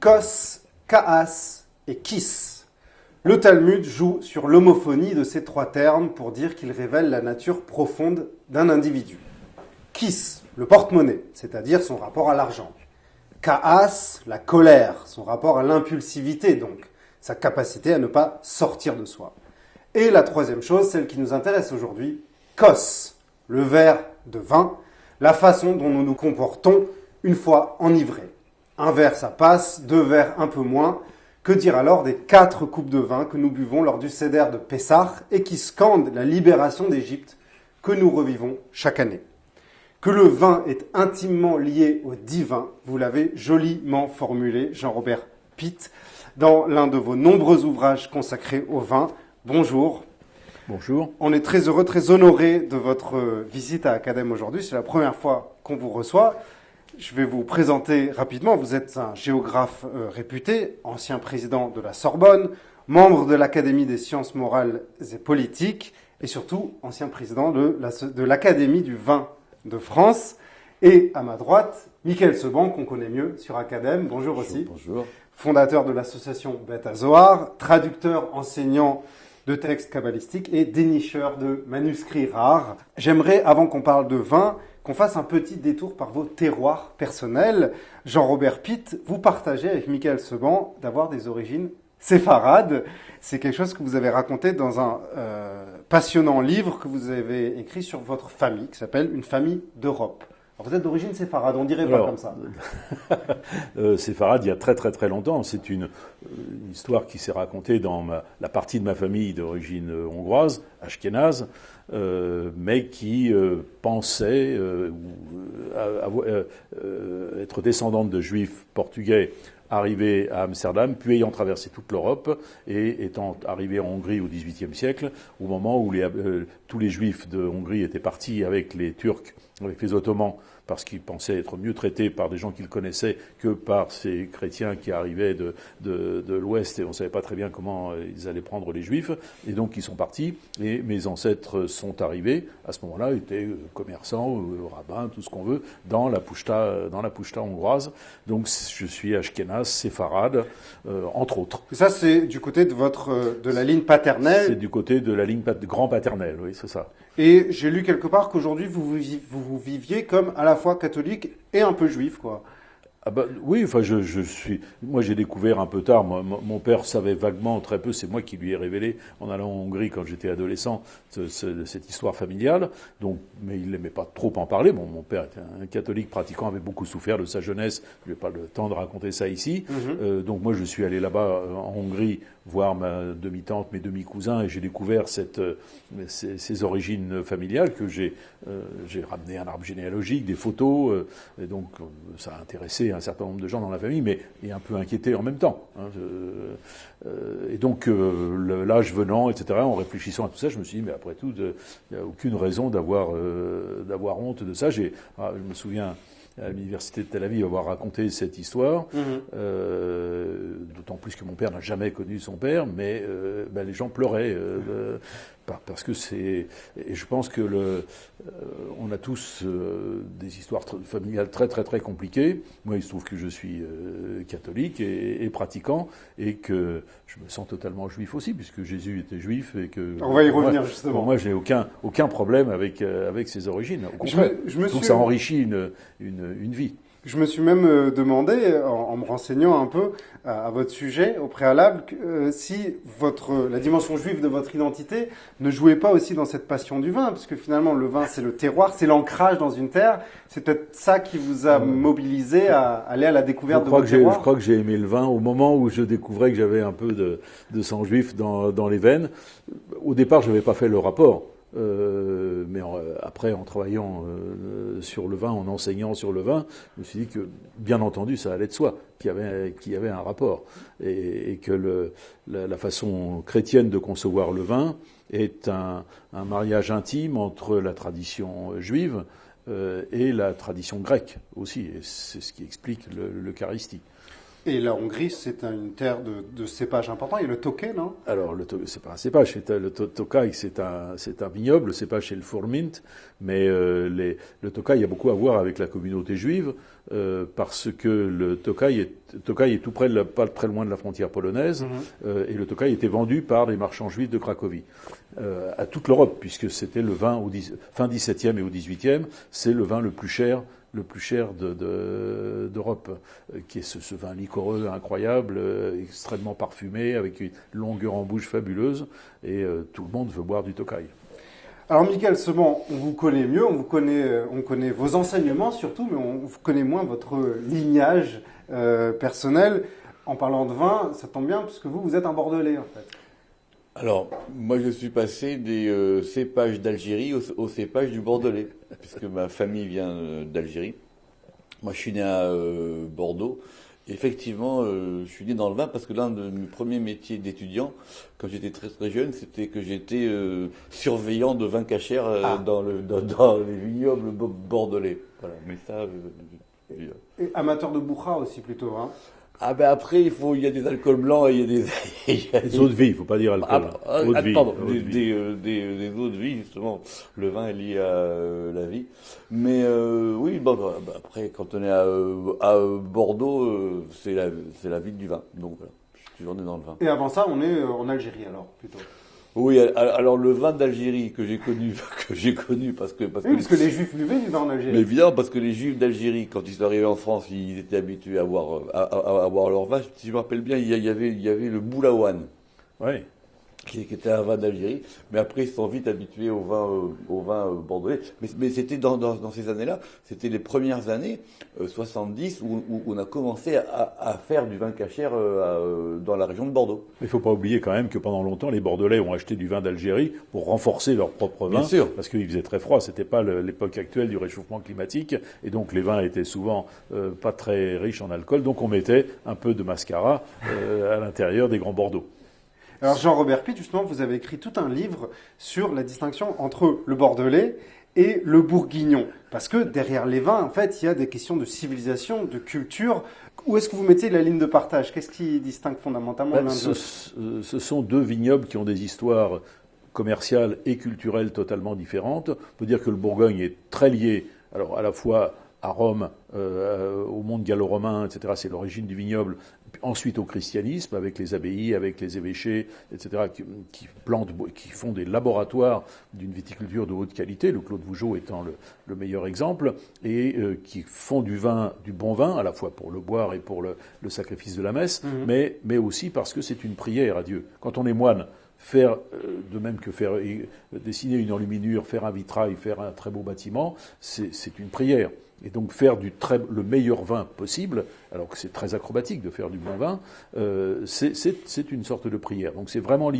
Kos, Kaas et Kis. Le Talmud joue sur l'homophonie de ces trois termes pour dire qu'ils révèlent la nature profonde d'un individu. Kis, le porte-monnaie, c'est-à-dire son rapport à l'argent. Kaas, la colère, son rapport à l'impulsivité donc, sa capacité à ne pas sortir de soi. Et la troisième chose, celle qui nous intéresse aujourd'hui, Kos, le verre de vin, la façon dont nous nous comportons une fois enivrés. Un verre, ça passe, deux verres, un peu moins. Que dire alors des 4 coupes de vin que nous buvons lors du Seder de Pessah et qui scandent la libération d'Égypte que nous revivons chaque année. Que le vin est intimement lié au divin, vous l'avez joliment formulé, Jean-Robert Pitt, dans l'un de vos nombreux ouvrages consacrés au vin. Bonjour. Bonjour. On est très heureux, très honoré de votre visite à Academ aujourd'hui. C'est la première fois qu'on vous reçoit. Je vais vous présenter rapidement. Vous êtes un géographe réputé, ancien président de la Sorbonne, membre de l'Académie des sciences morales et politiques et surtout ancien président de l'Académie du vin de France. Et à ma droite, Michael Seban, qu'on connaît mieux sur Academ. Bonjour aussi. Bonjour. Fondateur de l'association Beth Zohar, traducteur, enseignant de textes kabbalistiques et dénicheur de manuscrits rares. J'aimerais, avant qu'on parle de vin, qu'on fasse un petit détour par vos terroirs personnels. Jean-Robert Pitt, vous partagez avec Michael Seban d'avoir des origines séfarades. C'est quelque chose que vous avez raconté dans un passionnant livre que vous avez écrit sur votre famille, qui s'appelle « Une famille d'Europe ». Alors vous êtes d'origine séfarade, on dirait pas comme ça. Séfarade, il y a très très très longtemps. C'est une histoire qui s'est racontée dans la partie de ma famille d'origine hongroise, ashkénaze, mais qui pensait être descendante de juifs portugais arrivés à Amsterdam, puis ayant traversé toute l'Europe et étant arrivés en Hongrie au XVIIIe siècle, au moment où tous les juifs de Hongrie étaient partis avec les Turcs, avec les Ottomans, parce qu'ils pensaient être mieux traités par des gens qu'ils connaissaient que par ces chrétiens qui arrivaient de l'Ouest, et on ne savait pas très bien comment ils allaient prendre les Juifs, et donc ils sont partis, et mes ancêtres sont arrivés, à ce moment-là, ils étaient commerçants, rabbins, tout ce qu'on veut, dans la Pushta hongroise. Donc je suis ashkénaze, séfarade, entre autres. Et ça, c'est du côté de la ligne paternelle. C'est du côté de la ligne grand-paternelle, oui, c'est ça. Et j'ai lu quelque part qu'aujourd'hui, vous viviez comme à la fois catholique et un peu juif, quoi. Ah bah, oui, enfin, moi j'ai découvert un peu tard, mon père savait vaguement, très peu, c'est moi qui lui ai révélé en allant en Hongrie quand j'étais adolescent, cette histoire familiale, donc, mais il n'aimait pas trop en parler. Bon, mon père était un catholique pratiquant, avait beaucoup souffert de sa jeunesse, je n'ai pas le temps de raconter ça ici, donc moi je suis allé là-bas en Hongrie voir ma demi-tante, mes demi-cousins, et j'ai découvert ces origines familiales que j'ai ramené un arbre généalogique, des photos, et donc ça a intéressé un certain nombre de gens dans la famille, mais et un peu inquiété en même temps. Et donc, l'âge venant, etc., en réfléchissant à tout ça, je me suis dit, mais après tout, il n'y a aucune raison d'avoir honte de ça. Je me souviens à l'université de Tel Aviv avoir raconté cette histoire, d'autant plus que mon père n'a jamais connu son père, mais les gens pleuraient parce que et je pense que on a tous des histoires familiales très très très compliquées. Moi, il se trouve que je suis catholique et pratiquant, et que je me sens totalement juif aussi, puisque Jésus était juif, et que on va y revenir justement. Pour moi, je n'ai aucun problème avec ses origines. Au contraire, je trouve que ça enrichit une vie. Je me suis même demandé, en me renseignant un peu à votre sujet au préalable, si la dimension juive de votre identité ne jouait pas aussi dans cette passion du vin, parce que finalement le vin c'est le terroir, c'est l'ancrage dans une terre. C'est peut-être ça qui vous a mobilisé à aller à la découverte de votre terroir. Je crois que j'ai aimé le vin au moment où je découvrais que j'avais un peu de sang juif dans les veines. Au départ, je n'avais pas fait le rapport. Mais après, en travaillant sur le vin, en enseignant sur le vin, je me suis dit que, bien entendu, ça allait de soi, qu'il y avait un rapport, et que la façon chrétienne de concevoir le vin est un mariage intime entre la tradition juive et la tradition grecque aussi, et c'est ce qui explique l'Eucharistie. Et la Hongrie, c'est une terre de cépages importants. Il y a le Tokaj, non? Alors, c'est pas un cépage, le Tokaj, c'est un vignoble, le cépage, c'est le Furmint, mais le Tokaj a beaucoup à voir avec la communauté juive, parce que le Tokaj est tout près pas très loin de la frontière polonaise, et le Tokaj était vendu par les marchands juifs de Cracovie à toute l'Europe, puisque c'était le vin fin 17e et au 18e, c'est le vin le plus cher d'Europe, qui est ce vin liquoreux incroyable, extrêmement parfumé, avec une longueur en bouche fabuleuse, et tout le monde veut boire du Tokaj. Alors, Michael Seban, on vous connaît mieux, on connaît vos enseignements surtout, mais on connaît moins votre lignage personnel. En parlant de vin, ça tombe bien, puisque vous êtes un Bordelais, en fait. Alors, moi je suis passé des cépages d'Algérie aux cépages du Bordelais, puisque ma famille vient d'Algérie. Moi je suis né à Bordeaux. Effectivement, je suis né dans le vin parce que l'un de mes premiers métiers d'étudiant, quand j'étais très très jeune, c'était que j'étais surveillant de vin cachère dans les vignobles bordelais. Voilà, mais ça... Et amateur de boucha aussi plutôt, hein. Ah ben après, il y a des alcools blancs et il y a des eaux de vie, il faut pas dire alcool. Pardon, des eaux de vie, justement. Le vin est lié à la vie. Mais oui, bon, après, quand on est à Bordeaux, c'est la ville du vin. Donc voilà, je suis toujours né dans le vin. Et avant ça, on est en Algérie alors, plutôt. Oui, alors le vin d'Algérie que j'ai connu parce que les Juifs buvaient du vin en Algérie. Mais évidemment, parce que les Juifs d'Algérie, quand ils sont arrivés en France, ils étaient habitués à boire leur vin. Si je me rappelle bien, il y avait le boulaouane. Oui. Qui était un vin d'Algérie, mais après ils se sont vite habitués au vin bordelais. Mais c'était dans ces années-là, c'était les premières années 70 où on a commencé à faire du vin cachère dans la région de Bordeaux. Il ne faut pas oublier quand même que pendant longtemps, les Bordelais ont acheté du vin d'Algérie pour renforcer leur propre vin. Bien sûr. Parce qu'il faisait très froid, c'était pas l'époque actuelle du réchauffement climatique, et donc les vins étaient souvent pas très riches en alcool, donc on mettait un peu de mascara à l'intérieur des grands Bordeaux. Alors Jean-Robert Pitt, justement, vous avez écrit tout un livre sur la distinction entre le bordelais et le bourguignon. Parce que derrière les vins, en fait, il y a des questions de civilisation, de culture. Où est-ce que vous mettiez la ligne de partage? Qu'est-ce qui distingue fondamentalement l'un de l'autre? Ce sont deux vignobles qui ont des histoires commerciales et culturelles totalement différentes. On peut dire que le Bourgogne est très lié, alors à la fois à Rome, au monde gallo-romain, etc. C'est l'origine du vignoble. Ensuite au christianisme, avec les abbayes, avec les évêchés, etc., qui font des laboratoires d'une viticulture de haute qualité, le Clos de Vougeot étant le meilleur exemple, et qui font du bon vin, à la fois pour le boire et pour le sacrifice de la messe, mais aussi parce que c'est une prière à Dieu. Quand on est moine, de même que dessiner une enluminure, faire un vitrail, faire un très beau bâtiment, c'est une prière. Et donc faire le meilleur vin possible, alors que c'est très acrobatique de faire du bon vin, c'est une sorte de prière. Donc c'est vraiment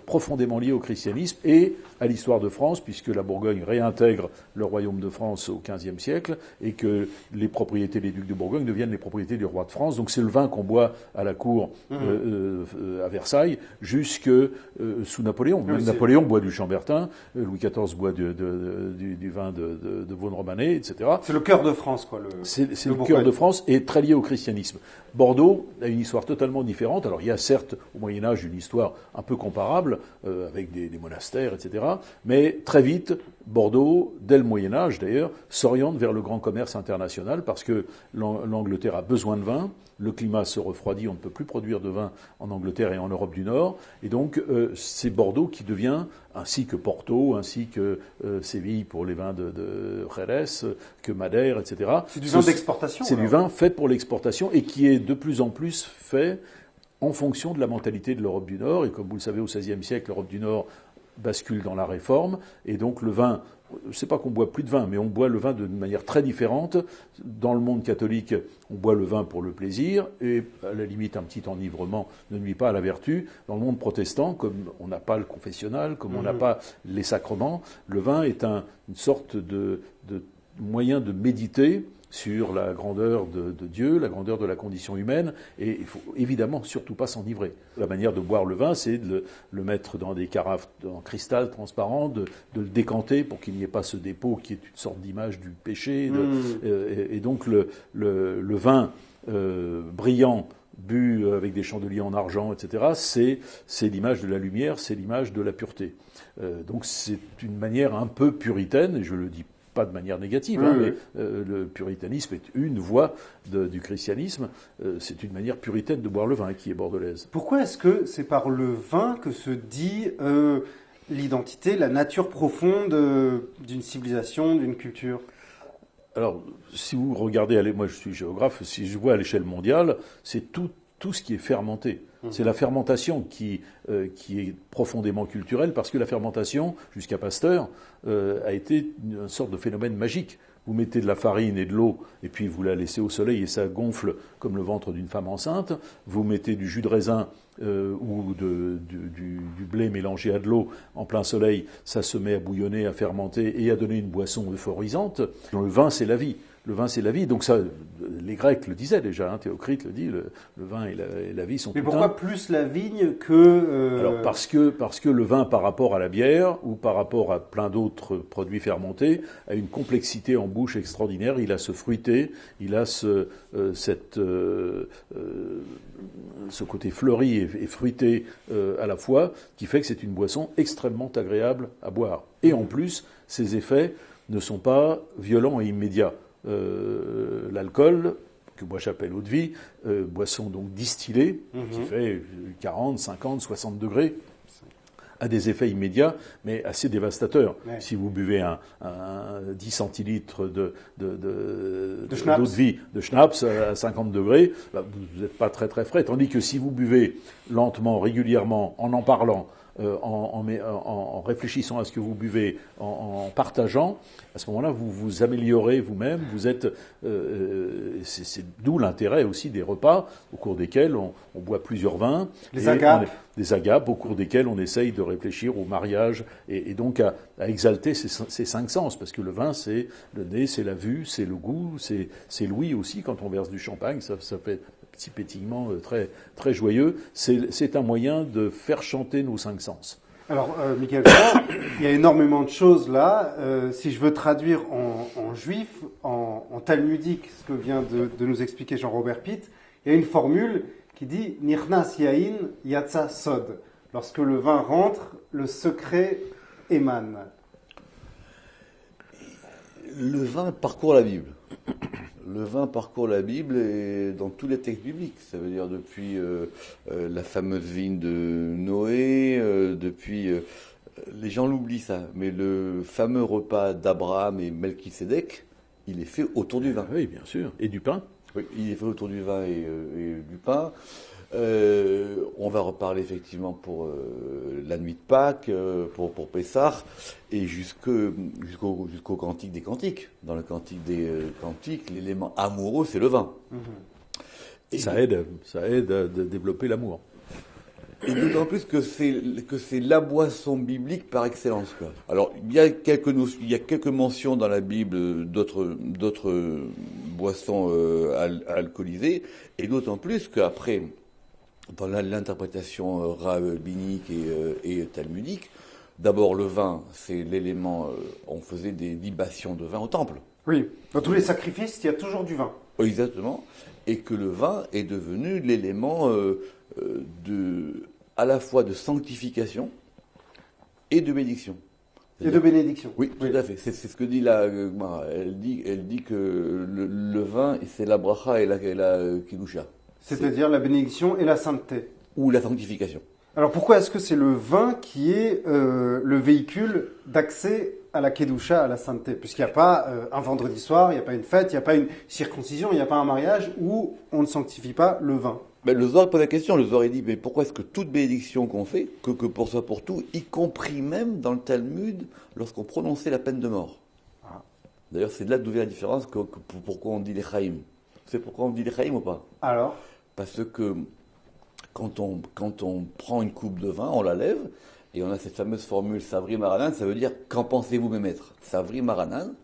profondément lié au christianisme et à l'histoire de France, puisque la Bourgogne réintègre le royaume de France au XVe siècle et que les propriétés des ducs de Bourgogne deviennent les propriétés du roi de France. Donc c'est le vin qu'on boit à la cour à Versailles jusque sous Napoléon. Même Napoléon boit du Chambertin, Louis XIV boit du vin de Vosne-Romanée, etc. C'est le cœur de France, quoi. C'est le cœur de France et très lié au christianisme. Bordeaux a une histoire totalement différente. Alors il y a certes au Moyen-Âge une histoire un peu comparable, avec des monastères, etc. Mais très vite, Bordeaux, dès le Moyen-Âge d'ailleurs, s'oriente vers le grand commerce international parce que l'Angleterre a besoin de vin. Le climat se refroidit, on ne peut plus produire de vin en Angleterre et en Europe du Nord. Et donc, c'est Bordeaux qui devient, ainsi que Porto, ainsi que Séville pour les vins de Jerez, que Madère, etc. C'est du vin d'exportation. C'est du vin fait pour l'exportation et qui est de plus en plus fait en fonction de la mentalité de l'Europe du Nord. Et comme vous le savez, au XVIe siècle, l'Europe du Nord bascule dans la réforme. Et donc, le vin... C'est pas qu'on boit plus de vin, mais on boit le vin d'une manière très différente. Dans le monde catholique, on boit le vin pour le plaisir, et à la limite, un petit enivrement ne nuit pas à la vertu. Dans le monde protestant, comme on n'a pas le confessionnal, comme on n'a pas les sacrements, le vin est une sorte de moyen de méditer sur la grandeur de Dieu, la grandeur de la condition humaine, et il faut évidemment surtout pas s'enivrer. La manière de boire le vin, c'est de le mettre dans des carafes en cristal transparent, de le décanter pour qu'il n'y ait pas ce dépôt qui est une sorte d'image du péché. Et donc le vin brillant, bu avec des chandeliers en argent, etc., c'est l'image de la lumière, c'est l'image de la pureté. Donc c'est une manière un peu puritaine, et je le dis pas de manière négative, mais le puritanisme est une voie du christianisme. C'est une manière puritaine de boire le vin qui est bordelaise. Pourquoi est-ce que c'est par le vin que se dit l'identité, la nature profonde d'une civilisation, d'une culture ? Alors, si vous regardez, moi je suis géographe, si je vois à l'échelle mondiale, c'est tout ce qui est fermenté. C'est la fermentation qui est profondément culturelle, parce que la fermentation, jusqu'à Pasteur, a été une sorte de phénomène magique. Vous mettez de la farine et de l'eau, et puis vous la laissez au soleil, et ça gonfle comme le ventre d'une femme enceinte. Vous mettez du jus de raisin ou du blé mélangé à de l'eau en plein soleil, ça se met à bouillonner, à fermenter et à donner une boisson euphorisante. Le vin, c'est la vie. Le vin, c'est la vie. Donc ça, les Grecs le disaient déjà, Théocrite le dit, le vin et la vie sont tout un. Mais pourquoi plus la vigne que... Alors parce que le vin, par rapport à la bière ou par rapport à plein d'autres produits fermentés, a une complexité en bouche extraordinaire. Il a ce fruité, il a ce côté fleuri et fruité à la fois, qui fait que c'est une boisson extrêmement agréable à boire. Et en plus, ses effets ne sont pas violents et immédiats. L'alcool, que moi j'appelle eau de vie, boisson donc distillée, qui fait 40, 50, 60 degrés, a des effets immédiats, mais assez dévastateurs. Ouais. Si vous buvez un 10 centilitres d'eau de vie, de schnapps à 50 degrés, vous n'êtes pas très très frais. Tandis que si vous buvez lentement, régulièrement, en parlant, en réfléchissant à ce que vous buvez, en partageant, à ce moment-là, vous vous améliorez vous-même. Vous êtes, c'est d'où l'intérêt aussi des repas au cours desquels on boit plusieurs vins. Les agapes. Des agapes au cours desquels on essaye de réfléchir au mariage et donc à exalter ces cinq sens, parce que le vin, c'est le nez, c'est la vue, c'est le goût, c'est l'ouïe aussi. Quand on verse du champagne, ça fait petit pétillement très, très joyeux. C'est un moyen de faire chanter nos cinq sens. Alors, Michael, il y a énormément de choses là. Si je veux traduire en juif, en talmudique, ce que vient de nous expliquer Jean-Robert Pitt, il y a une formule qui dit « Nirnas yain yatsa sod ». Lorsque le vin rentre, le secret émane. Le vin parcourt la Bible. Le vin parcourt la Bible et dans tous les textes bibliques. Ça veut dire depuis la fameuse vigne de Noé, depuis... les gens l'oublient ça, mais le fameux repas d'Abraham et Melchisédek, il est fait autour du vin. Oui, bien sûr. Et du pain. Oui, il est fait autour du vin et du pain. On va reparler effectivement pour la nuit de Pâques, pour Pessah, et jusqu'au Cantique des Cantiques. Dans le Cantique des Cantiques, l'élément amoureux, c'est le vin. Et ça aide à développer l'amour. Et d'autant plus que c'est la boisson biblique par excellence, quoi. Alors, il y a quelques mentions dans la Bible d'autres boissons alcoolisées, et d'autant plus qu'après, dans l'interprétation rabbinique et talmudique, d'abord le vin, c'est l'élément. On faisait des libations de vin au temple. Oui, dans tous les sacrifices, il y a toujours du vin. Exactement, et que le vin est devenu l'élément à la fois de sanctification et de bénédiction. Et de bénédiction. Oui, tout à fait. C'est ce que dit la elle dit que le vin, c'est la bracha et la kedusha. C'est-à-dire la bénédiction et la sainteté. Ou la sanctification. Alors pourquoi est-ce que c'est le vin qui est le véhicule d'accès à la kedusha, à la sainteté? Puisqu'il n'y a pas un vendredi soir, il n'y a pas une fête, il n'y a pas une circoncision, il n'y a pas un mariage où on ne sanctifie pas le vin. Ben, le Zohar pose la question. Le Zohar dit, mais pourquoi est-ce que toute bénédiction qu'on fait, que pour soi pour tout, y compris même dans le Talmud, lorsqu'on prononçait la peine de mort. D'ailleurs, c'est de là d'où vient la différence pourquoi on dit les chaim. C'est pourquoi on dit les chaim ou pas? Alors? Parce que quand on prend une coupe de vin, on la lève, Et on a cette fameuse formule Savri Maranan, ça veut dire qu'en pensez-vous mes maîtres? Savri Maranan.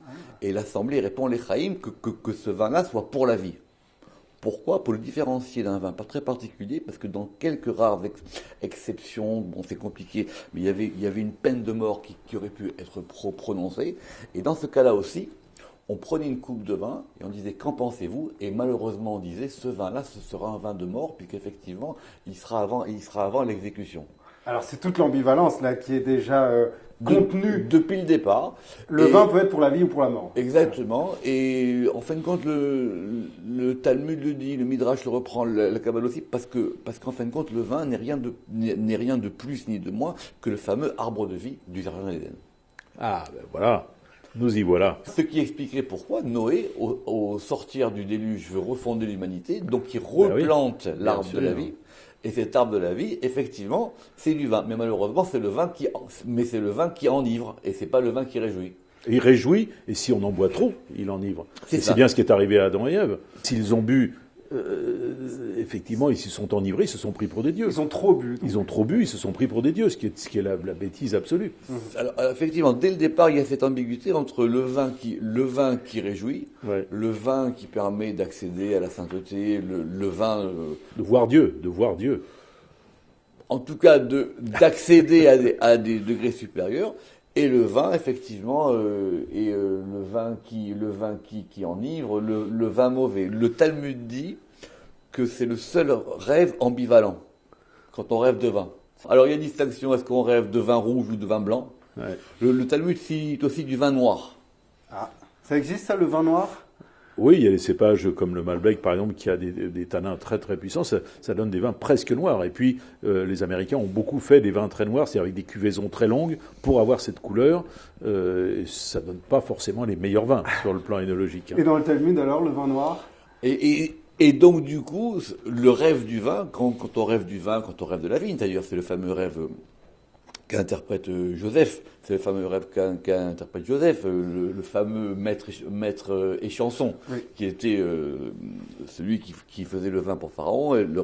Et l'Assemblée répond l'Echaim que ce vin-là soit pour la vie. Pourquoi? Pour le différencier d'un vin pas très particulier, parce que dans quelques rares exceptions, bon c'est compliqué, mais il y avait une peine de mort qui aurait pu être prononcée. Et dans ce cas-là aussi, on prenait une coupe de vin et on disait qu'en pensez-vous? Et malheureusement on disait ce vin-là ce sera un vin de mort, puisqu'effectivement il sera avant l'exécution. Alors c'est toute l'ambivalence là qui est déjà contenue depuis le départ. Le vin peut être pour la vie ou pour la mort. Exactement. Et en fin de compte, le Talmud le dit, le Midrash le reprend, la Kabbale aussi, parce qu'en fin de compte, le vin n'est rien de plus ni de moins que le fameux arbre de vie du Jardin d'Éden. Ah, ben voilà. Nous y voilà. Ce qui expliquerait pourquoi Noé, au sortir du déluge, veut refonder l'humanité, donc il replante l'arbre de la vie. Et cet arbre de la vie, effectivement, c'est du vin. Mais malheureusement, c'est le vin qui enivre, et c'est pas le vin qui réjouit. Il réjouit, et si on en boit trop, il enivre. C'est bien ce qui est arrivé à Adam et Ève. S'ils ont bu, effectivement, ils se sont enivrés, ils se sont pris pour des dieux. Ils ont trop bu. Ils ont trop bu, ils se sont pris pour des dieux, ce qui est la bêtise absolue. Alors, effectivement, dès le départ, il y a cette ambiguïté entre le vin qui réjouit, le vin qui permet d'accéder à la sainteté, le vin... De voir Dieu. En tout cas, d'accéder à des degrés supérieurs. Et le vin, effectivement, le vin qui enivre, le vin mauvais. Le Talmud dit que c'est le seul rêve ambivalent, quand on rêve de vin. Alors il y a une distinction, est-ce qu'on rêve de vin rouge ou de vin blanc? Le Talmud cite aussi du vin noir. Ah, ça existe ça, le vin noir? Oui, il y a des cépages comme le Malbec, par exemple, qui a des tanins très très puissants. Ça donne des vins presque noirs. Et puis, les Américains ont beaucoup fait des vins très noirs, c'est-à-dire avec des cuvaisons très longues, pour avoir cette couleur. Et ça donne pas forcément les meilleurs vins sur le plan œnologique. Et dans le Talmud, alors, le vin noir? Et donc, du coup, le rêve du vin, quand on rêve du vin, quand on rêve de la vigne, d'ailleurs, c'est le fameux rêve qu'interprète Joseph, c'est le fameux rêve qu'interprète Joseph, le fameux maître échanson, qui était celui qui faisait le vin pour Pharaon, et le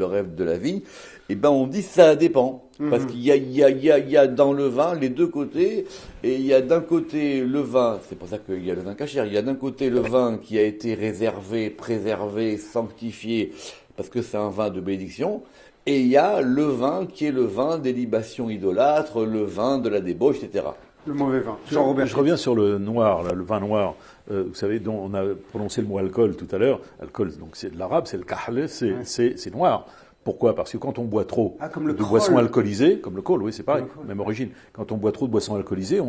rêve de la vigne. Et ben on dit ça dépend, parce qu'il y a dans le vin les deux côtés, et il y a d'un côté le vin, c'est pour ça qu'il y a le vin cachère, il y a d'un côté le vin qui a été réservé, préservé, sanctifié, parce que c'est un vin de bénédiction. Et il y a le vin qui est le vin des libations idolâtres, le vin de la débauche, etc. Le mauvais vin. Jean-Robert. Je reviens sur le noir, là, le vin noir. Vous savez, dont on a prononcé le mot alcool tout à l'heure. Alcool, donc c'est de l'arabe, c'est le kahl, c'est noir. Pourquoi? Parce que quand on boit trop de boissons alcoolisées, comme le col, oui, c'est pareil, même origine. Quand on boit trop de boissons alcoolisées,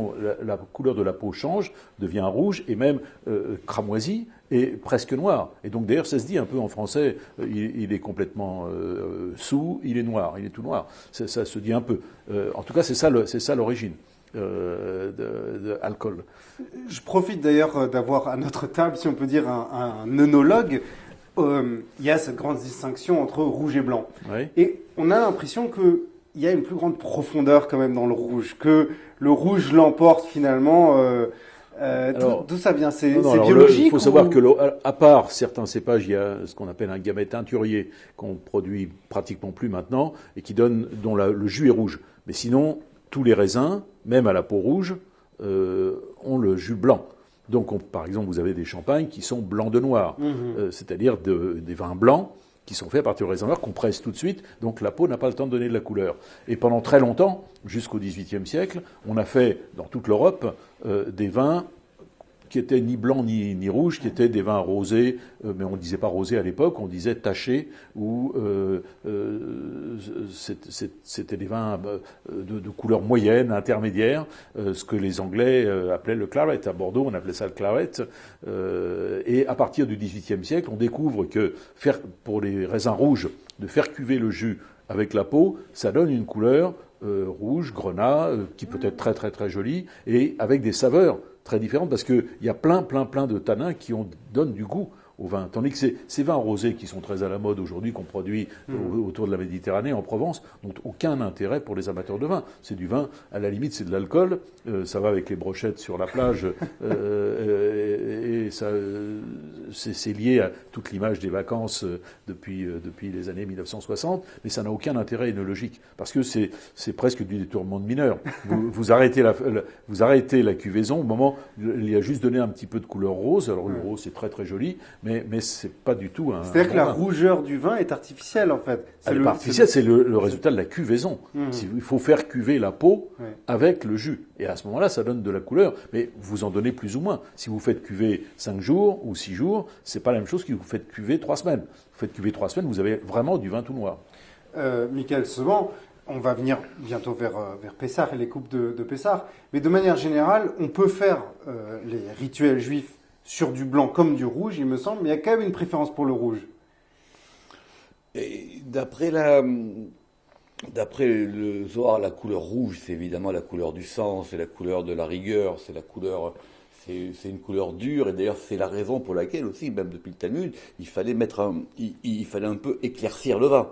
la couleur de la peau change, devient rouge et même cramoisie et presque noir. Et donc d'ailleurs, ça se dit un peu en français, il est complètement saoul, il est noir, il est tout noir. Ça se dit un peu. En tout cas, c'est ça l'origine de alcool. Je profite d'ailleurs d'avoir à notre table, si on peut dire, un œnologue. Il y a cette grande distinction entre rouge et blanc. Oui. Et on a l'impression qu'il y a une plus grande profondeur quand même dans le rouge, que le rouge l'emporte finalement. D'où ça vient? C'est biologique? Il faut savoir que, à part certains cépages, il y a ce qu'on appelle un gamète teinturier qu'on produit pratiquement plus maintenant et dont le jus est rouge. Mais sinon, tous les raisins, même à la peau rouge, ont le jus blanc. Donc, par exemple, vous avez des champagnes qui sont blancs de noir, c'est-à-dire des vins blancs qui sont faits à partir de raisins noirs qu'on presse tout de suite, donc la peau n'a pas le temps de donner de la couleur. Et pendant très longtemps, jusqu'au XVIIIe siècle, on a fait dans toute l'Europe des vins qui étaient ni blancs ni rouges, qui étaient des vins rosés, mais on ne disait pas rosé à l'époque, on disait tachés, ou c'était des vins de couleur moyenne, intermédiaire, ce que les Anglais appelaient le claret. À Bordeaux, on appelait ça le claret. Et à partir du XVIIIe siècle, on découvre que pour les raisins rouges, de faire cuver le jus avec la peau, ça donne une couleur rouge, grenat, qui peut être très très très jolie, et avec des saveurs très différentes, parce qu'il y a plein de tanins qui donnent du goût au vin. Tandis que ces vins rosés qui sont très à la mode aujourd'hui, qu'on produit autour de la Méditerranée, en Provence, n'ont aucun intérêt pour les amateurs de vin. C'est du vin, à la limite, c'est de l'alcool, ça va avec les brochettes sur la plage, et ça, c'est lié à toute l'image des vacances depuis les années 1960, mais ça n'a aucun intérêt œnologique, parce que c'est presque du détournement de mineurs. Vous arrêtez la cuvaison au moment où il y a juste donné un petit peu de couleur rose. Alors le rose, c'est très très joli, mais c'est pas du tout un... C'est-à-dire que la rougeur du vin est artificielle, en fait. Elle est pas artificielle, c'est le résultat de la cuvaison. Il faut faire cuver la peau avec le jus. Et à ce moment-là, ça donne de la couleur, mais vous en donnez plus ou moins. Si vous faites cuver 5 jours ou 6 jours, c'est pas la même chose que vous faites cuver 3 semaines. Vous faites cuver 3 semaines, vous avez vraiment du vin tout noir. Michael Sevent, on va venir bientôt vers Pessah et les coupes de Pessah, mais de manière générale, on peut faire les rituels juifs sur du blanc comme du rouge, il me semble, mais il y a quand même une préférence pour le rouge. Et d'après le Zohar, la couleur rouge, c'est évidemment la couleur du sang, c'est la couleur de la rigueur, c'est une couleur dure, et d'ailleurs c'est la raison pour laquelle aussi, même depuis le Talmud, il fallait un peu éclaircir le vin.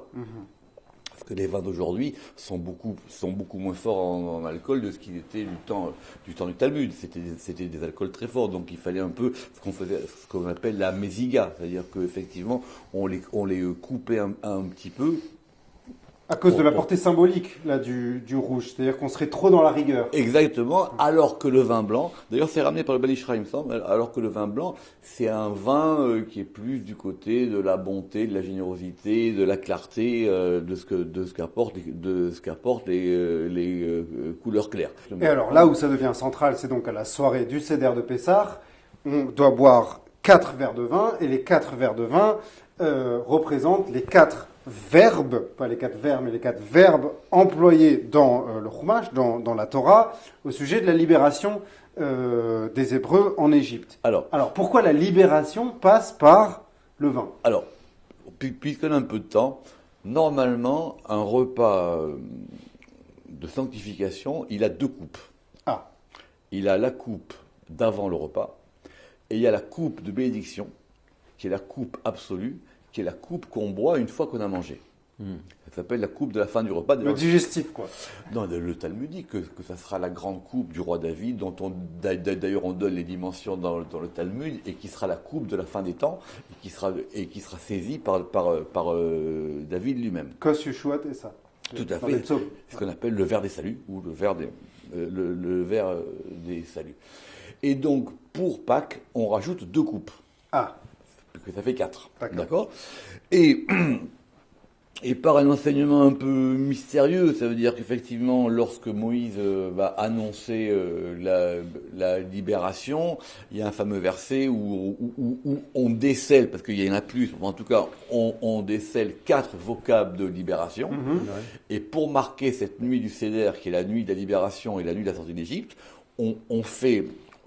Parce que les vins d'aujourd'hui sont beaucoup moins forts en alcool de ce qu'il était du temps du Talmud. C'était des alcools très forts, donc il fallait un peu ce qu'on appelle la mésiga, c'est-à-dire qu'effectivement on les coupait un petit peu. À cause de la portée symbolique là, du rouge, c'est-à-dire qu'on serait trop dans la rigueur. Exactement, alors que le vin blanc, d'ailleurs c'est ramené par le Ben Ish Chai, il me semble, alors que le vin blanc, c'est un vin qui est plus du côté de la bonté, de la générosité, de la clarté, de ce qu'apportent les couleurs claires. Et alors là où ça devient central, c'est donc à la soirée du Seder de Pessah, on doit boire 4 verres de vin, et les 4 verres de vin représentent les 4 verbes, pas les 4 vers, mais les 4 verbes employés dans le Chumash, dans la Torah, au sujet de la libération des Hébreux en Égypte. Alors, pourquoi la libération passe par le vin? Alors, puisqu'on a un peu de temps, normalement, un repas de sanctification, il a 2 coupes. Ah. Il a la coupe d'avant le repas, et il y a la coupe de bénédiction, qui est la coupe absolue, qui est la coupe qu'on boit une fois qu'on a mangé. Ça s'appelle la coupe de la fin du repas. Le digestif, quoi. Non, le Talmud dit que ça sera la grande coupe du roi David, dont d'ailleurs on donne les dimensions dans le Talmud, et qui sera la coupe de la fin des temps, et qui sera saisie par David lui-même. Kos Yeshuat et ça. Tout à fait. C'est ce qu'on appelle le verre des saluts, ou le verre des saluts. Et donc, pour Pâques, on rajoute 2 coupes. Ah. Que ça fait 4. D'accord. Et par un enseignement un peu mystérieux, ça veut dire qu'effectivement, lorsque Moïse va annoncer la libération, il y a un fameux verset où on décèle, parce qu'il y en a plus, en tout cas, on décèle 4 vocables de libération. Et pour marquer cette nuit du Seder, qui est la nuit de la libération et la nuit de la sortie d'Égypte,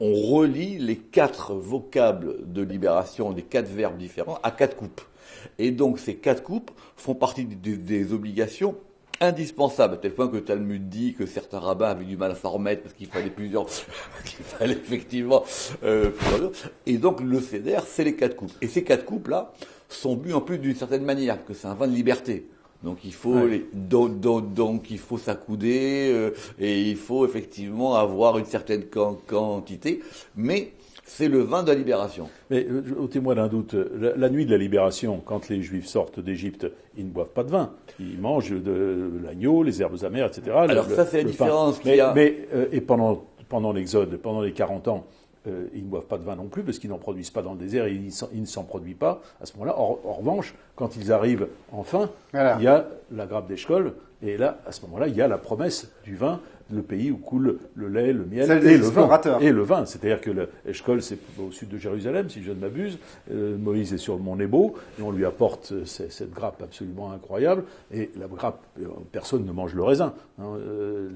on relie les 4 vocables de libération, des 4 verbes différents, à 4 coupes. Et donc, ces 4 coupes font partie des obligations indispensables, à tel point que le Talmud dit que certains rabbins avaient du mal à s'en remettre parce qu'il fallait qu'il fallait effectivement et donc, le Seder, c'est les 4 coupes. Et ces 4 coupes-là sont bues en plus d'une certaine manière, que c'est un vin de liberté. Donc il faut donc il faut s'accouder et il faut effectivement avoir une certaine quantité, mais c'est le vin de la libération. Mais au témoin d'un doute, la nuit de la libération, quand les Juifs sortent d'Égypte, ils ne boivent pas de vin. Ils mangent de l'agneau, les herbes amères, etc. Alors ça, c'est la différence qu'il y a. Et pendant l'Exode, pendant les 40 ans, ils ne boivent pas de vin non plus, parce qu'ils n'en produisent pas dans le désert, et ils ne s'en produisent pas à ce moment-là. En revanche, quand ils arrivent enfin, il y a la grappe d'Eshkol, et là, à ce moment-là, il y a la promesse du vin, le pays où coule le lait, le miel et le vin. Et le vin, c'est-à-dire que Eshkol, c'est au sud de Jérusalem, si je ne m'abuse. Moïse est sur le mont Nebo, et on lui apporte cette grappe absolument incroyable. Et la grappe, personne ne mange le raisin.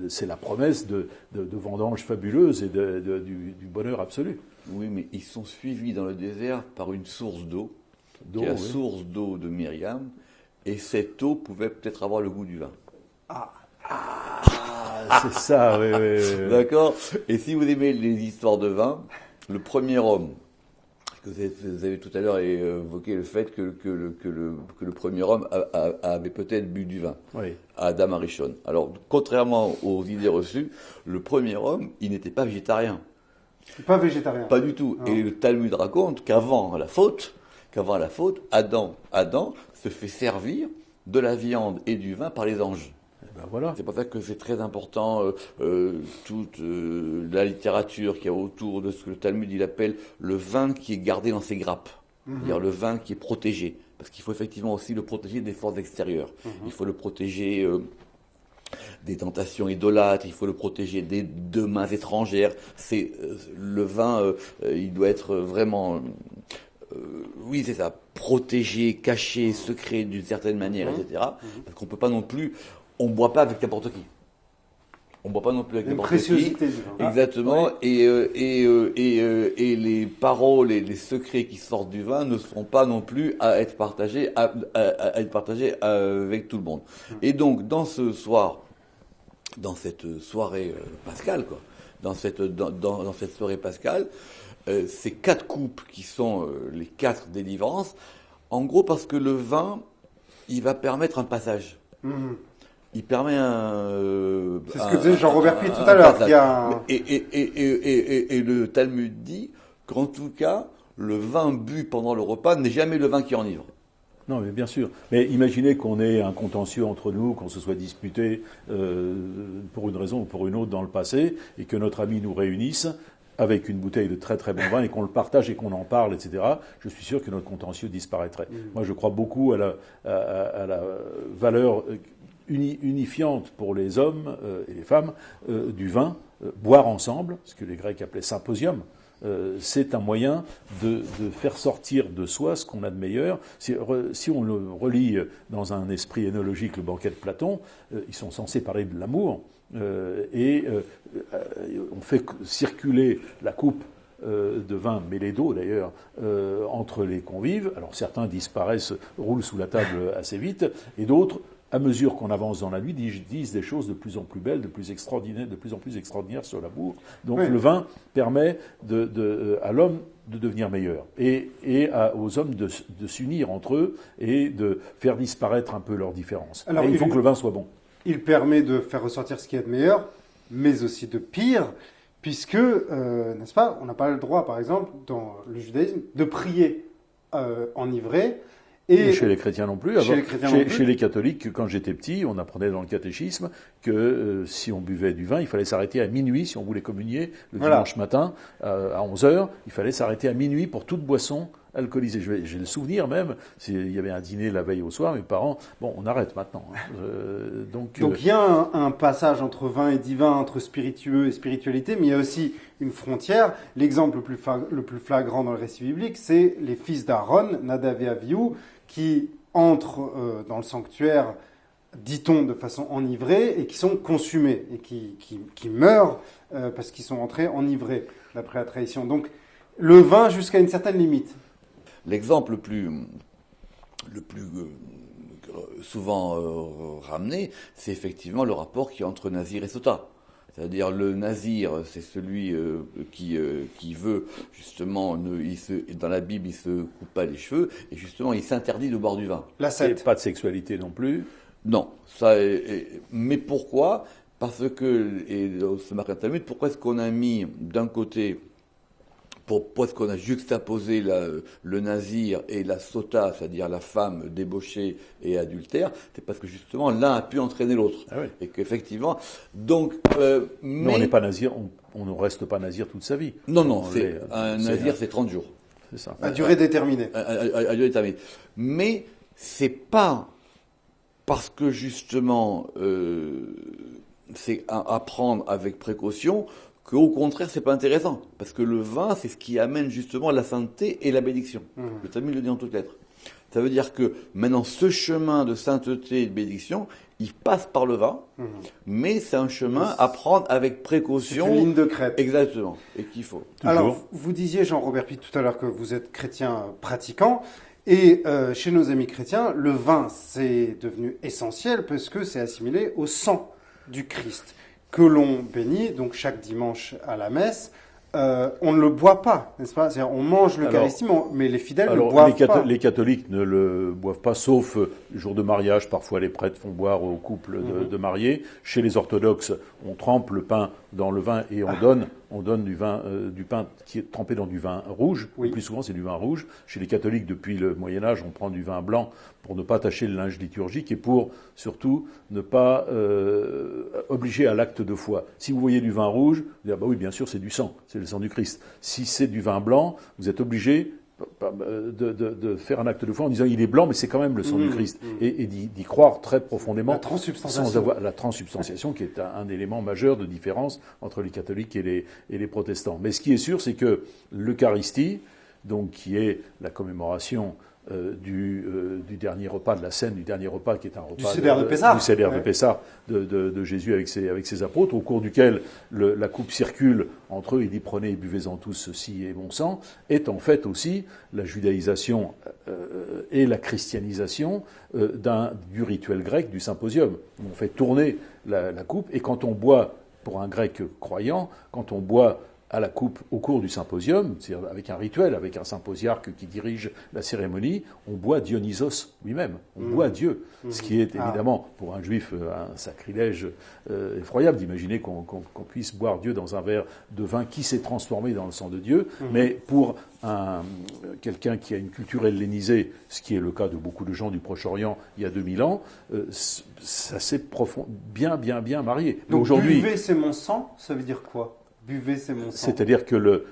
C'est la promesse de vendanges fabuleuses et du bonheur absolu. Oui, mais ils sont suivis dans le désert par une source d'eau, qui est la source d'eau de Myriam, et cette eau pouvait peut-être avoir le goût du vin. C'est ça, oui. D'accord. Et si vous aimez les histoires de vin, le premier homme, que vous avez tout à l'heure évoqué le fait que le premier homme avait peut-être bu du vin, Adam Arishon. Alors, contrairement aux idées reçues, le premier homme, il n'était pas végétarien. Pas végétarien. Pas du tout. Non. Et le Talmud raconte qu'avant la faute, Adam se fait servir de la viande et du vin par les anges. Ben voilà. C'est pour ça que c'est très important, toute la littérature qu'il y a autour de ce que le Talmud il appelle le vin qui est gardé dans ses grappes. C'est-à-dire le vin qui est protégé. Parce qu'il faut effectivement aussi le protéger des forces extérieures. Il faut le protéger des tentations idolâtres, il faut le protéger de mains étrangères. C'est le vin, il doit être vraiment, oui c'est ça, protégé, caché, secret d'une certaine manière, etc. Parce qu'on peut pas non plus, on boit pas avec n'importe qui. On boit pas non plus avec Une n'importe qui. préciosité du vin. Exactement. Ouais. Et les paroles et les secrets qui sortent du vin ne seront pas non plus à être partagés, à être partagés avec tout le monde. Et donc, dans cette soirée pascale, quoi, dans cette soirée pascale, ces 4 coupes qui sont les 4 délivrances, en gros parce que le vin, il va permettre un passage. Il permet c'est ce que disait Jean-Robert Puy tout à l'heure. Et le Talmud dit qu'en tout cas, le vin bu pendant le repas n'est jamais le vin qui enivre. Non, mais bien sûr. Mais imaginez qu'on ait un contentieux entre nous, qu'on se soit disputé pour une raison ou pour une autre dans le passé, et que notre ami nous réunisse avec une bouteille de très très bon vin et qu'on le partage et qu'on en parle, etc. Je suis sûr que notre contentieux disparaîtrait. Moi, je crois beaucoup à la valeur unifiante pour les hommes et les femmes du vin, boire ensemble, ce que les Grecs appelaient symposium. C'est un moyen de faire sortir de soi ce qu'on a de meilleur. Si on le relit dans un esprit énologique, le banquet de Platon, ils sont censés parler de l'amour, et on fait circuler la coupe de vin mêlé d'eau d'ailleurs entre les convives. Alors certains disparaissent, roulent sous la table assez vite, et d'autres, à mesure qu'on avance dans la nuit, disent des choses de plus en plus belles, de plus en plus extraordinaires sur l'amour. Donc le vin permet à l'homme de devenir meilleur et aux hommes de s'unir entre eux et de faire disparaître un peu leurs différences. Alors, et il faut que le vin soit bon. Il permet de faire ressortir ce qu'il y a de meilleur, mais aussi de pire, puisque, n'est-ce pas, on n'a pas le droit, par exemple, dans le judaïsme, de prier enivré. Et chez les chrétiens non plus. Chez les catholiques, quand j'étais petit, on apprenait dans le catéchisme que si on buvait du vin, il fallait s'arrêter à minuit. Si on voulait communier le dimanche matin à 11h, il fallait s'arrêter à minuit pour toute boisson alcoolisée. J'ai le souvenir même, il y avait un dîner la veille au soir, mes parents, bon, on arrête maintenant. Donc il y a un passage entre vin et divin, entre spiritueux et spiritualité, mais il y a aussi une frontière. L'exemple le plus flagrant dans le récit biblique, c'est les fils d'Aaron, Nadav et Avihu, qui entrent dans le sanctuaire, dit-on, de façon enivrée, et qui sont consumés, et qui meurent parce qu'ils sont entrés enivrés, d'après la tradition. Donc, le vin jusqu'à une certaine limite. L'exemple le plus souvent ramené, c'est effectivement le rapport qui est entre Nazir et Sota. C'est-à-dire le nazir, c'est celui qui veut justement, dans la Bible, il se coupe pas les cheveux et justement il s'interdit de boire du vin. Et pas de sexualité non plus. Non, mais pourquoi ? Parce que, et ce marque un Talmud, pourquoi est-ce qu'on a mis d'un côté, pourquoi est-ce qu'on a juxtaposé le nazir et la sota, c'est-à-dire la femme débauchée et adultère? C'est parce que justement l'un a pu entraîner l'autre. Ah oui. Et qu'effectivement, donc... mais on n'est pas nazir, on ne reste pas nazir toute sa vie. Non, un nazir c'est 30 jours. C'est ça. À durée déterminée. À durée déterminée. Mais c'est pas parce que justement c'est à prendre avec précaution qu'au contraire, c'est pas intéressant. Parce que le vin, c'est ce qui amène justement la sainteté et la bénédiction. Le Talmud le dit en toutes lettres. Ça veut dire que maintenant, ce chemin de sainteté et de bénédiction, il passe par le vin, mais c'est un chemin à prendre avec précaution. C'est une ligne de crête. Exactement. Et qu'il faut. Toujours. Alors, vous disiez, Jean-Robert Puy, tout à l'heure que vous êtes chrétien pratiquant. Et chez nos amis chrétiens, le vin, c'est devenu essentiel parce que c'est assimilé au sang du Christ, que l'on bénit donc chaque dimanche à la messe on ne le boit pas, n'est-ce pas? C'est-à-dire, on mange l'Eucharistie, mais les fidèles ne boivent pas. Les catholiques ne le boivent pas, sauf le jour de mariage. Parfois, les prêtres font boire aux couples de mariés. Chez les orthodoxes, on trempe le pain dans le vin et on donne du pain qui est trempé dans du vin rouge. Oui. Le plus souvent, c'est du vin rouge. Chez les catholiques, depuis le Moyen-Âge, on prend du vin blanc pour ne pas tacher le linge liturgique et pour, surtout, ne pas obliger à l'acte de foi. Si vous voyez du vin rouge, vous dites, ah bah oui, bien sûr, c'est du sang, c'est le sang du Christ. Si c'est du vin blanc, vous êtes obligé de faire un acte de foi en disant il est blanc, mais c'est quand même le sang du Christ. Et d'y croire très profondément. La transsubstantiation. Sans avoir la transsubstantiation qui est un élément majeur de différence entre les catholiques et les protestants. Mais ce qui est sûr, c'est que l'Eucharistie, donc qui est la commémoration du dernier repas, de la scène du dernier repas, qui est un repas du Seder de Pessah, du Seder de Pessah de Jésus avec ses apôtres, au cours duquel la coupe circule entre eux, il dit prenez et buvez-en tous, ceci est mon sang, est en fait aussi la judaïsation et la christianisation du rituel grec du symposium. On fait tourner la coupe, et quand on boit, pour un grec croyant, quand on boit à la coupe au cours du symposium, c'est-à-dire avec un rituel, avec un symposiarque qui dirige la cérémonie, on boit Dionysos lui-même, on boit Dieu, ce qui est évidemment pour un juif un sacrilège effroyable d'imaginer qu'on puisse boire Dieu dans un verre de vin qui s'est transformé dans le sang de Dieu, mais pour quelqu'un qui a une culture hellénisée, ce qui est le cas de beaucoup de gens du Proche-Orient il y a 2000 ans, ça s'est bien marié. Donc aujourd'hui, buvez, c'est mon sang, ça veut dire quoi? Buvez, c'est mon sang. C'est-à-dire que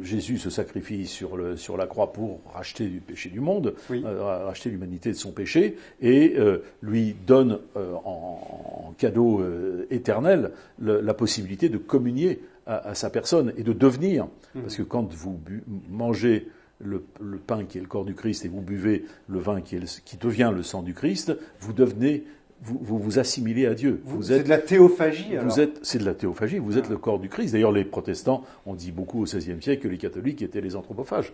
Jésus se sacrifie sur la croix pour racheter du péché du monde, racheter l'humanité de son péché, et lui donne en cadeau éternel la possibilité de communier à sa personne et de devenir. Parce que quand vous mangez le pain qui est le corps du Christ et vous buvez le vin qui devient le sang du Christ, vous devenez... Vous assimilez à Dieu. C'est de la théophagie, alors. C'est de la théophagie, vous êtes le corps du Christ. D'ailleurs, les protestants ont dit beaucoup au XVIe siècle que les catholiques étaient les anthropophages.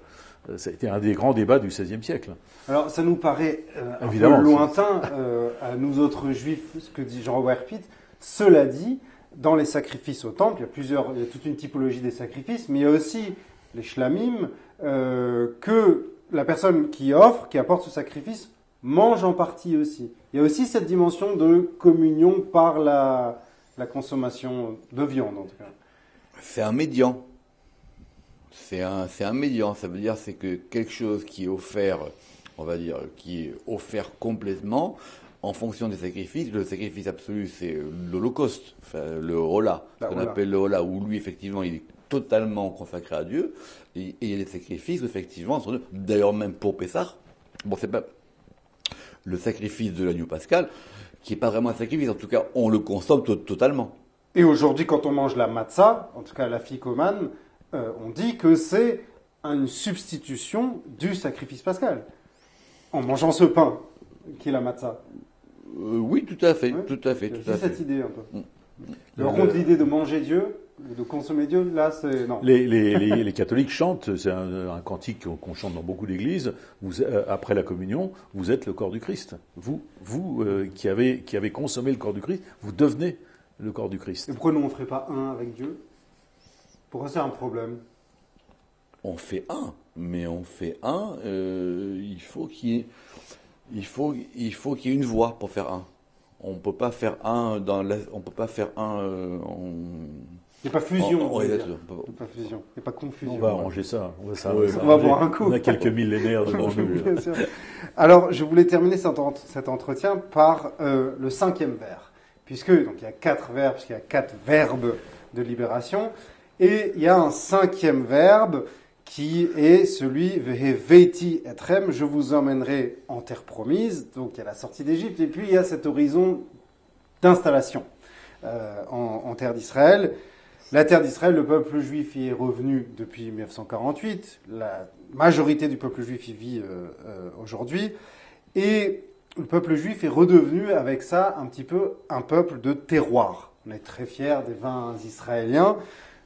Ça a été un des grands débats du XVIe siècle. Alors, ça nous paraît un peu lointain à nous autres juifs, ce que dit Jean-Robert Pitt. Cela dit, dans les sacrifices au temple, il y a toute une typologie des sacrifices, mais il y a aussi les shlamim, que la personne qui apporte ce sacrifice, mange en partie aussi. Il y a aussi cette dimension de communion par la consommation de viande, en tout cas. C'est un médian. C'est un médian. Ça veut dire c'est que quelque chose qui est offert, on va dire, qui est offert complètement en fonction des sacrifices. Le sacrifice absolu, c'est l'Holocauste, enfin, le Hola, ce qu'on appelle le Hola, où lui, effectivement, il est totalement consacré à Dieu. Et il y a des sacrifices, effectivement, d'ailleurs même pour Pessah. Bon, c'est pas le sacrifice de l'agneau pascal, qui n'est pas vraiment un sacrifice. En tout cas, on le consomme totalement. Et aujourd'hui, quand on mange la matzah, en tout cas la ficomane, on dit que c'est une substitution du sacrifice pascal. En mangeant ce pain, qui est la matzah. Oui, tout à fait. Tout à fait. C'est cette idée un peu. Par contre, l'idée de manger Dieu, de consommer Dieu, là, c'est... non. Les catholiques chantent, c'est un cantique qu'on chante dans beaucoup d'églises, après la communion, vous êtes le corps du Christ. Vous qui avez consommé le corps du Christ, vous devenez le corps du Christ. Et pourquoi nous, on ne ferait pas un avec Dieu? Pourquoi c'est un problème? On fait un, mais on fait un, il faut qu'il y ait une voie pour faire un. On peut pas faire un on peut pas faire un. Il n'y a pas fusion. Il n'y a pas fusion. Il n'y a pas confusion. On va arranger ça. On va boire un coup. On a quelques millénaires devant nous. Bien sûr. Alors, je voulais terminer cet entretien par le 5e vers. Puisque, donc, il y a 4 verbes, puisqu'il y a 4 verbes de libération. Et il y a un 5e verbe qui est celui Veheveiti etrem, je vous emmènerai en terre promise. Donc il y a la sortie d'Égypte, et puis il y a cet horizon d'installation en terre d'Israël. La terre d'Israël, le peuple juif y est revenu depuis 1948. La majorité du peuple juif y vit aujourd'hui. Et le peuple juif est redevenu avec ça un petit peu un peuple de terroir. On est très fiers des vins israéliens.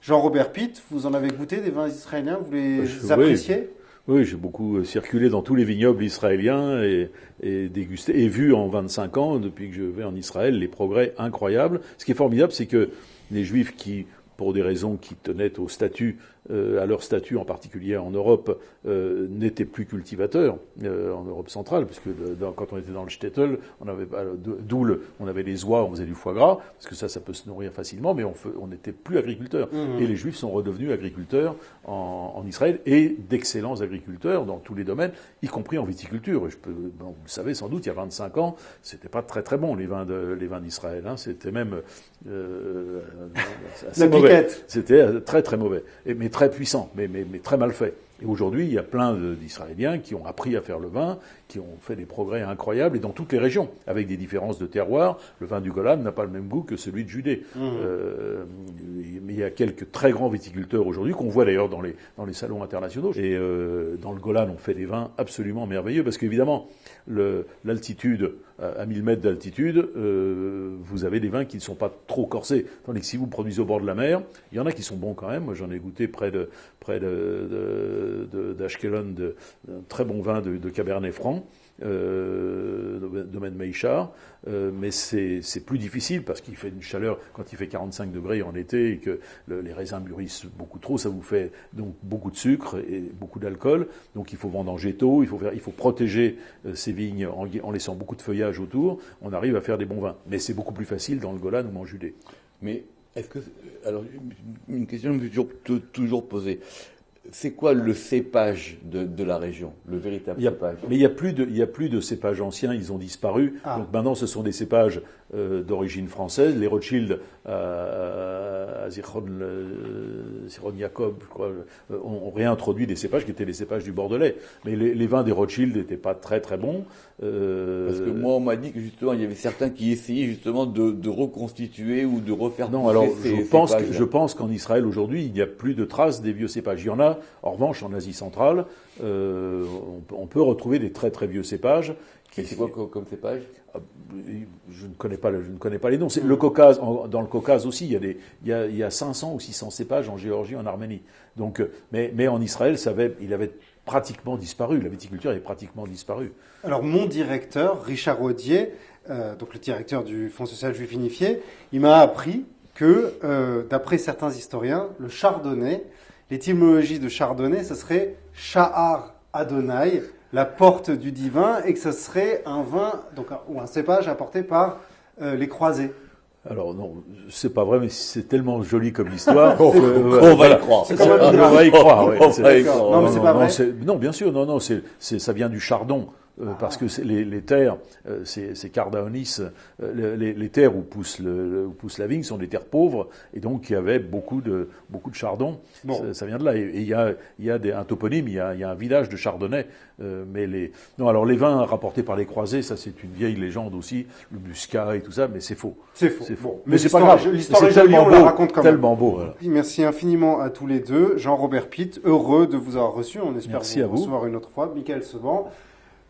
Jean-Robert Pitt, vous en avez goûté des vins israéliens? Vous les appréciez? Oui, j'ai beaucoup circulé dans tous les vignobles israéliens et dégusté et vu en 25 ans, depuis que je vais en Israël, les progrès incroyables. Ce qui est formidable, c'est que les Juifs qui pour des raisons qui tenaient au statut, à leur statut en particulier en Europe, n'étaient plus cultivateurs en Europe centrale, puisque quand on était dans le shtetl, on avait Doul, on avait les oies, on faisait du foie gras, parce que ça peut se nourrir facilement, mais on n'était plus agriculteurs. Et les Juifs sont redevenus agriculteurs en Israël, et d'excellents agriculteurs dans tous les domaines, y compris en viticulture. Vous le savez sans doute, il y a 25 ans, c'était pas très très bon les vins d'Israël. C'était même assez mauvais. C'était très très mauvais, mais très puissant, mais très mal fait. Et aujourd'hui, il y a plein d'Israéliens qui ont appris à faire le vin, qui ont fait des progrès incroyables, et dans toutes les régions, avec des différences de terroir. Le vin du Golan n'a pas le même goût que celui de Judée. Mais il y a quelques très grands viticulteurs aujourd'hui, qu'on voit d'ailleurs dans les salons internationaux. Et dans le Golan, on fait des vins absolument merveilleux, parce qu'évidemment, l'altitude, à 1000 mètres d'altitude, vous avez des vins qui ne sont pas trop corsés. Tandis que si vous produisez au bord de la mer, il y en a qui sont bons quand même. Moi, j'en ai goûté près d'Ashkelon, d'un très bon vin de Cabernet Franc, domaine Meïchar, mais c'est plus difficile parce qu'il fait une chaleur, quand il fait 45 degrés en été et que les raisins mûrissent beaucoup trop, ça vous fait donc beaucoup de sucre et beaucoup d'alcool, donc il faut vendanger tôt, il faut protéger ces vignes en laissant beaucoup de feuillage autour, on arrive à faire des bons vins. Mais c'est beaucoup plus facile dans le Golan ou en Judée. Mais alors, une question que je me suis toujours posée. C'est quoi le cépage de la région, le véritable cépage? Mais il y a plus de cépages anciens, ils ont disparu. Donc maintenant, ce sont des cépages d'origine française. Les Rothschild à Zichron Jacob, je crois, ont réintroduit des cépages qui étaient les cépages du Bordelais. Mais les vins des Rothschild n'étaient pas très très bons. Parce que moi, on m'a dit que justement, il y avait certains qui essayaient justement de reconstituer ou de refaire. Non, alors je pense qu'en Israël aujourd'hui, il n'y a plus de traces des vieux cépages. Il y en a, en revanche, en Asie centrale, on peut retrouver des très très vieux cépages. C'est quoi comme cépage? Je ne connais pas les noms. C'est le Caucase, dans le Caucase aussi, il y a 500 ou 600 cépages en Géorgie, en Arménie. Donc, mais en Israël, il avait pratiquement disparu. La viticulture est pratiquement disparue. Alors, mon directeur, Richard Audier, donc le directeur du Fonds social juif unifié, il m'a appris que, d'après certains historiens, le chardonnay, l'étymologie de chardonnay, ce serait Sha'ar Adonai, la porte du divin, et que ce serait un vin, ou un cépage apporté par les croisés. Alors non, c'est pas vrai, mais c'est tellement joli comme histoire qu'on va y croire. On va y croire. Ouais. Non, mais c'est pas vrai. Non, bien sûr, non, ça vient du chardon. Parce que les terres, c'est Cardaonis, les terres où pousse la vigne sont des terres pauvres, et donc il y avait beaucoup de chardon. Bon. Ça vient de là. Et il y a un toponyme, il y a un village de Chardonnay. Alors les vins rapportés par les croisés, ça c'est une vieille légende aussi, le muscat et tout ça, mais c'est faux. C'est faux. Bon, mais c'est pas grave. L'histoire est jolie, on la raconte quand même. Tellement beau. Voilà. Merci infiniment à tous les deux. Jean-Robert Pitt, heureux de vous avoir reçu. On espère vous recevoir une autre fois. Michael Seban.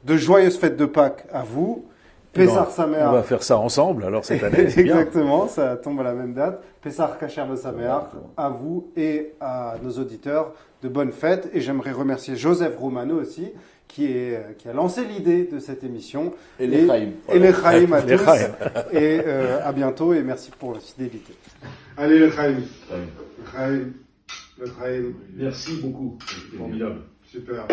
De joyeuses fêtes de Pâques à vous. Pessar Sameach. On va faire ça ensemble, alors, cette année. Exactement, ça tombe à la même date. Pessar Kasher Sameach à vous et à nos auditeurs. De bonnes fêtes. Et j'aimerais remercier Joseph Romano aussi, qui a lancé l'idée de cette émission. Et les Chaim. Et les Chaim à tous. Et à bientôt et merci pour la fidélité. Allez, le Chaim. Le Chaim. Merci beaucoup. Formidable. Super.